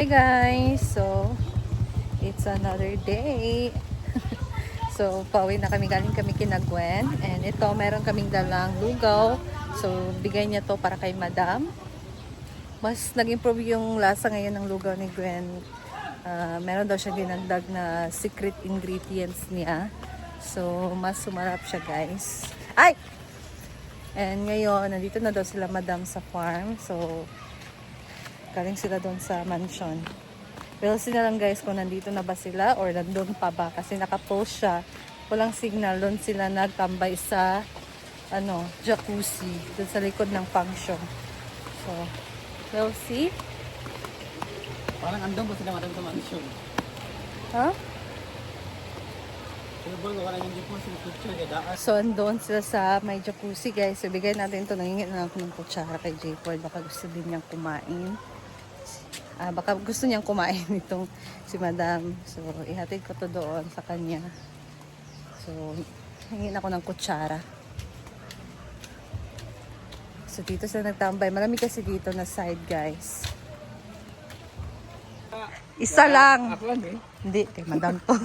Hi guys! So, it's another day. So, pauwi na kami. Galing kami kina Gwen. And ito, meron kaming dalang lugaw. So, bigay niya to para kay Madam. Mas nag-improve yung lasa ngayon ng lugaw ni Gwen. Meron daw siya dinagdag na secret ingredients niya. So, mas sumarap siya guys. Ay! And ngayon, nandito na daw sila Madam sa farm. So, galing sila doon sa mansion. Pero sila lang guys kung nandito na ba sila or nandun pa ba. Kasi nakapost siya. Walang signal. Doon sila nagtambay sa jacuzzi. Doon sa likod ng function. So, we'll see. Parang andong po sila Madam sa mansion. Ha? Huh? So, andun sila sa may jacuzzi guys. So, bigay natin ito. Nangingit na ako ng kutsara kay J-Ford. Baka gusto din niyang kumain. Baka gusto niyang kumain itong si Madam. So, ihatid ko to doon sa kanya. So, hingin ako ng kutsara. So, dito sila nagtambay. Marami kasi dito na side guys. Isa lang. Ako lang eh. Hindi, kay Madam to.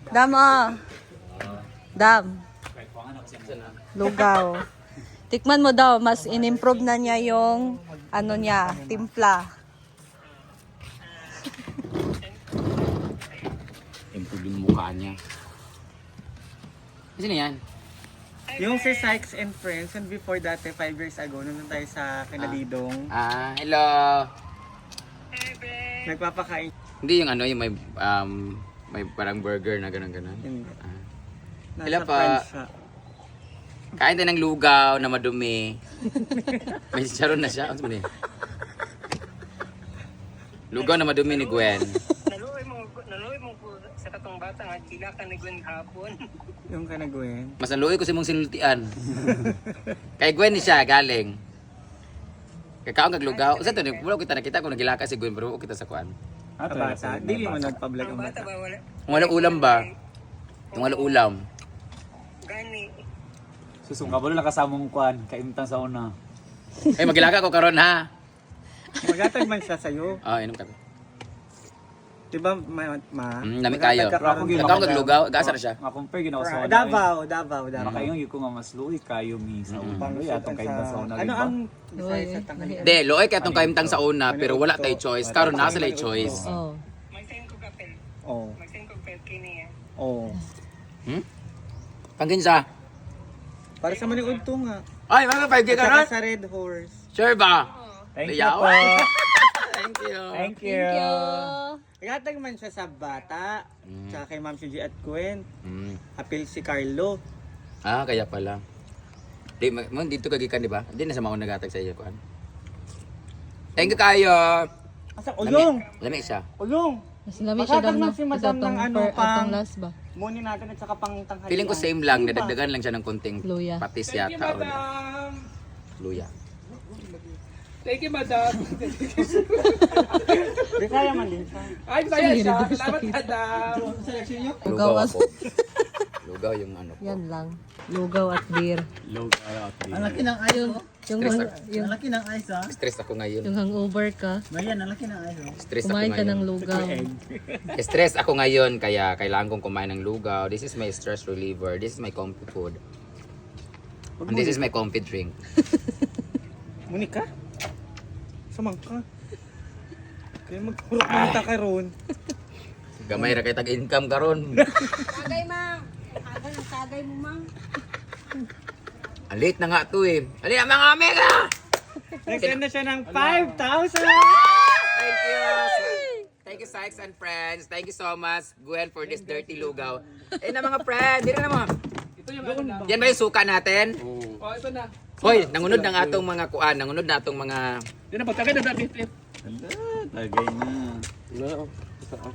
Dam Dam. Lugaw. Tikman mo daw, mas in-improve na niya yung timpla. Improve yung mukha niya. Kasi na yan? Yung si Sykes and Friends, and before dati, 5 years ago, nandun tayo sa Kinalidong. Hello. Nagpapakain. Hindi yung yung may parang burger na gano'n-gano'n. Hindi. Hello Nasa pa. Friends siya. Kain tayo ng lugaw na madumi. May charon na siya. Ano ba niya? Lugaw na madumi ni Gwen. Naluoy mo po sa katong bata nga gila ka ni Gwen hapon. Yung kanagwen. Mas naluoy ko si mong sinultian. Kay Gwen ni siya galing. Kakaon kag lugaw. Sa to wala kita nakita kung nagilaka si Gwen pero kita sa kuan. Sa bata. Dili mo nagpa-vlog Ang ang bata bata. ba wala? Kung wala ulam ba? Kung wala ulam. Gani. Susungka ba lang kasamong kuan, kaimtang sa una. Ay magilaka ko karon ha. Magatag man siya sa'yo. Inom ka. Diba, Nami kayo. Kakaon kag lugaw, gasa na siya. Nga compare ginawa sa una. Davao. Makayong yuko nga mas luwi kayo mi sa una. Luwi atong kaimtang sa una. Ano diba? ang Bisaya sa tanghalian? De, loy kay atong kaimtang sa una pero wala tay choice. Karon nasa lay choice. Oh. Magsayin ko kapel. Oo. Magsayin ko kapel kini ya. Oo. Pangkinsa. Para sa maligod to nga. Ay, mga 5K At karon. saka sa Red Horse. Sure ba? Thank you Ayaw. po. Thank you. Thank you. Nagatag man siya sa bata. Tsaka kay Ma'am Gigi at Gwen. Mm. Apil si Carlo. Kaya pala. Di, dito kagikan, di ba? Hindi na sa mga nagatag sa iyo, kuan. Thank you kayo. Asa ulong? Lami siya. Ulong! Mas lami siya Makatag daw man na. si Madam ng Atong last ba? Muni natin at saka pang tanghalian. Feeling ko same lang, nadagdagan lang siya ng konting Luya. patis yata. O, luya. Thank you, madam. Di kaya man din siya. Ay, saya siya. Salamat, madam. Lugaw ako. Lugaw yung Yan lang. Lugaw at beer. Ang laki ng ayon. Yung Ang laki ng ice ha. Stress ako ngayon. hangover ka, Mayan, ang laki ng ice. Stress ako kumain ka ng ngayon. lugaw. Stress ako ngayon kaya kailangan kong kumain ng lugaw. This is my stress reliever. This is my comfy food. And this is my comfy drink. Muni ka? Samang ka. Kaya magkurok mo ta karon. Gamay ra kay tag-income karon. Sagay ma'am. Sagay mo ma'am. Ang late na nga to eh. Alin mga amiga! Nag-send na siya ng 5,000! Thank you! Thank you, Sykes and friends. Thank you so much, Gwen, for this dirty lugaw. Eh na mga friend, dito na mo. Ito yung ano na. Yan ba yung suka natin? Oh, ito na. Hoy, nangunod ng atong mga kuan, nangunod na atong mga... Yan na, pagkagay na bit. Tagay na.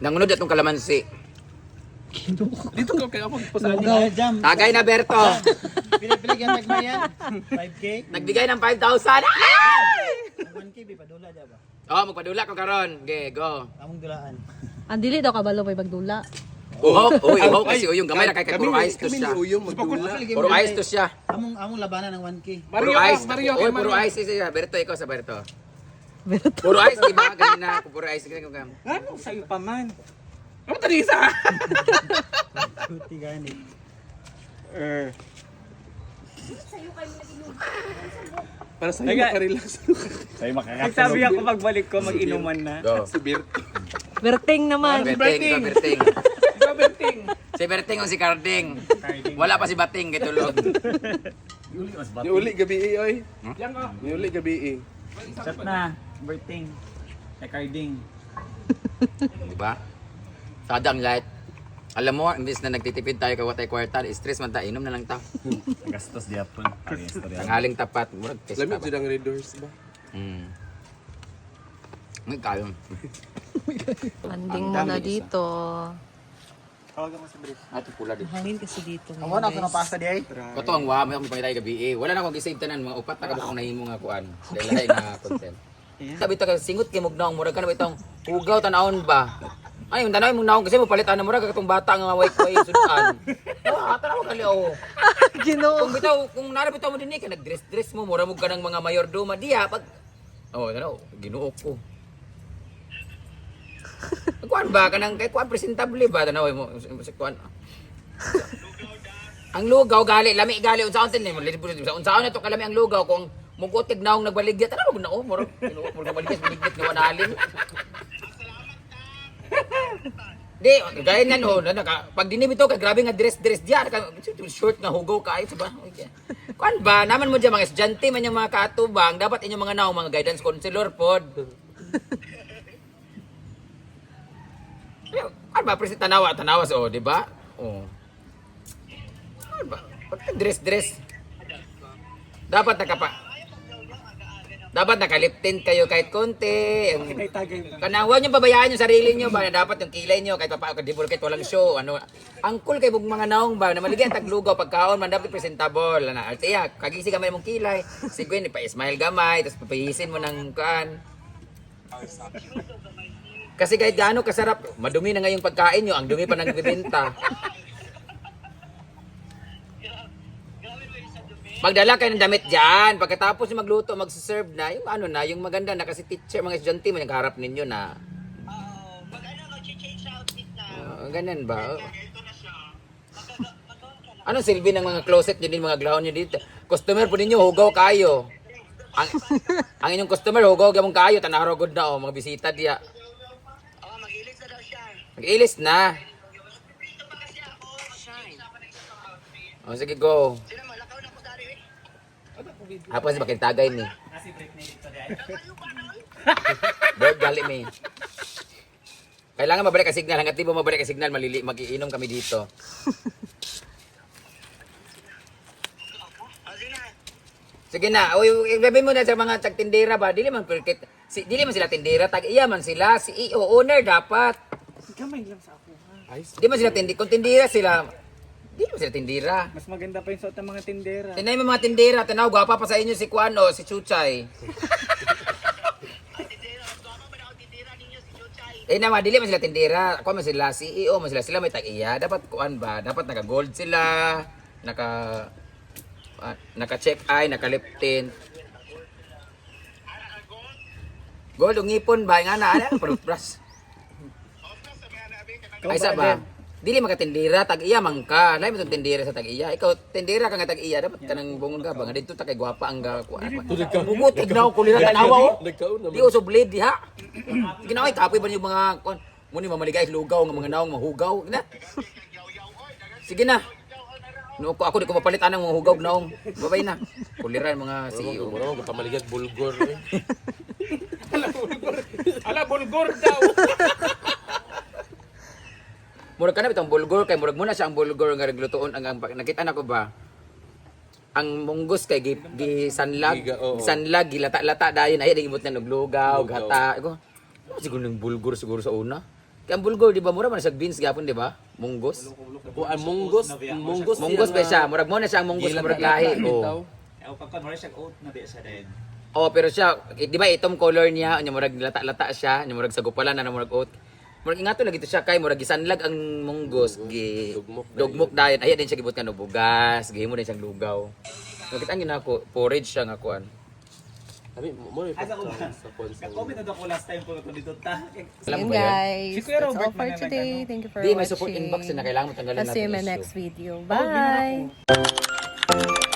Nangunod atong kalamansi. Dito ko kaya ako pusahan. Jam. Tagay na, Berto. Pili-pili yan nagmayan. 5K. Nagbigay ng 5,000. Ay! 1K, padula dyan ba? Oh, magpadula ko karon. Okay, go. Among dulaan. Ang dili daw kabalo may magdula. Uhok, uhok kasi uyong gamay na kay puro ice to siya. Puro ice to siya. Among labanan ng 1K. Puro Mario, ice. Mario, Oy, Mario. puro ice siya. Berto, ikaw sa Berto. Puro ice, di ba? Ganina ako, puro ice. Ano sa'yo pa man? Ano Teresa? Kuti gani. Para sa iyo makarelax. Sa'yo makakatulog. Nagsabi ako pagbalik ko, mag-inuman na. Go. Si Bert. Berting naman. Berting, ikaw Berting. Ikaw, Berting. Si Berting o si Carding. Wala pa si Bating, kitulog. Niuli gabi oy. Yan ka. Niuli gabi Chat na. Berting. Kay Carding. Di ba? Sadang light. Alam mo, imbis na nagtitipid tayo kay watay kwartal, stress man tayo, inom na lang ta. Gastos di hapon. Tanghaling tapat, murag test Lamig pa. jud ang Red Doors ba? May kayo. Landing muna dito. Tawag mo sa Brit. Ato pula dito. Hangin kasi dito. Amo na ako na pasta di ay. Kato ang wa, may akong pangitay gabi eh. Wala na akong gisave tanan, mga upat na kabukong nahimo nga kuan. Dahil nga content. Sabi ito, singot kay mugnaong murag ka na ba itong hugaw tanahon ba? Ay, yung tanawin mong naong kasi mapalitan na murag katong bata nga way sudan. Tara ko kali oh. Ginoo. Kung narabitaw mo din eh, nag-dress mo, mura mo ka ng mga mayordoma diya pag ano, ginuo ko. Kuan ba kanang kay kuan presentable ba tanaw mo sa kuan. Ang lugaw gali, lami gali unsaon tin mo. Unsaon na to kalami ang lugaw kung mugotig naong nagbaligya tanaw na oh, mura baligya baligya nga wanalin. Di, gaya nga no, pag dinibito ka, grabe nga dress diyan, short nga hugaw ka, ayos ba? Kuan ba, naman mo dyan mga estudyante, man yung mga kaatubang, dapat inyong mga naong mga guidance counselor pod. Kuan ba, present tanawa so, di ba? Oh. Kuan ba, dress. Dapat nakaliptin kayo kahit konti. Kanawa nyo babayaan yung sarili nyo ba? Dapat yung kilay nyo kahit papadibol kahit walang show. Ano, ang cool kay bug mga naong ba na maligyan taglugaw pagkaon man dapat presentable. Ano, artiya, kagisi gamay mong kilay. Si Gwen pa-smile gamay tapos papahisin mo ng kan. Kasi kahit gaano kasarap, madumi na nga yung pagkain nyo, ang dumi pa nagbibenta. Magdala kayo ng damit dyan. Pagkatapos yung magluto, magsiserve na, yung ano na, yung maganda na kasi teacher, mga estudyante mo nagharap ninyo na. Mag-change outfit na. Ganun ba? Anong silbi ng mga closet nyo din, mga glahon nyo dito? Customer po ninyo, hugaw kayo. Ang inyong customer, hugaw gamong kayo, tanarogod na mga bisita diya. Mag-ilis na daw siya. Mag-ilis na. Sige, go. Sino malakaw na po dari eh? Apa sih makin tagay nih. Bird gali nih. Kailangan mabalik ka signal. Hanggat di mo mabalik ka signal, magiinom kami dito. Sige na. Uy, ibabay mo na sa mga tagtindera ba? Dili man sila tindera. Tag-iya man sila. CEO, owner dapat. Gamay lang sa ako. Di man sila tindera. Kung tindera sila, di man sila tindera. Mas maganda pa yung suot ng mga tindera. Tinay mo mga tindera, tanaw, gwapa pa sa inyo si Kuano, si Chuchay. Naman, dili man sila tindera. Ako man sila, CEO man sila may tag-iya. Dapat kuan ba? Dapat naka-gold sila, naka-check eye, naka-lip tint. Gold, ungipon ba? Nga na, brush. Ay, sa ba? Dili makatindira, tag-iya man ka. Lain mo itong tindira sa tag-iya. Ikaw, tindira ka nga tag-iya. Dapat ka nang bungon ka ba? Nga dito ta kay gwapa ang kuan. Bugot, tignaw, kulira tanawa o. Di uso blade, di ha? Ginaway, kapoy ba niyo mga kuan? Muni mamaligay, lugaw, nga mga naong mahugaw. Na? Sige na. No, ako di ko mapalitan ng mga hugaw naong. Babay na. Kuliran mga CEO. Mura mo kamaligag bulgor. Ala bulgor daw. Murag ka na bitang bulgur kay murag muna siya ang bulgur nga naglutoon ang nakita na ko ba ang munggos kay gisanlag sanlag gilata-lata dayon ay gibot na naglugaw gata ko siguro ng bulgur siguro sa una kay ang bulgur di ba mura man siya beans gapon di ba munggos Ang munggos ba siya murag mo na siya ang munggos murag lahi oh Kapag mara siya oat na di sa din. oh pero siya di ba itom color niya nya murag lata-lata siya nya murag sagupalan na murag oat Murag ingato lagi to siya kay murag gisanlag ang munggos gi dugmok dayon. Aya din siya gibot nga no bugas, gihimo din siyang lugaw. Nakita ang ginako porridge siya nga kuan. Kami mo rin Asa ko ba? sa sponsor. Comment na ako last time ko na dito ta. So yun Alam mo ba yan? guys, Si Kuya that's all Robert for man na today. nag-ano. Thank you for Di may support watching. inbox na kailangan mo tanggalin I'll see you in my natin next issue. video. Bye!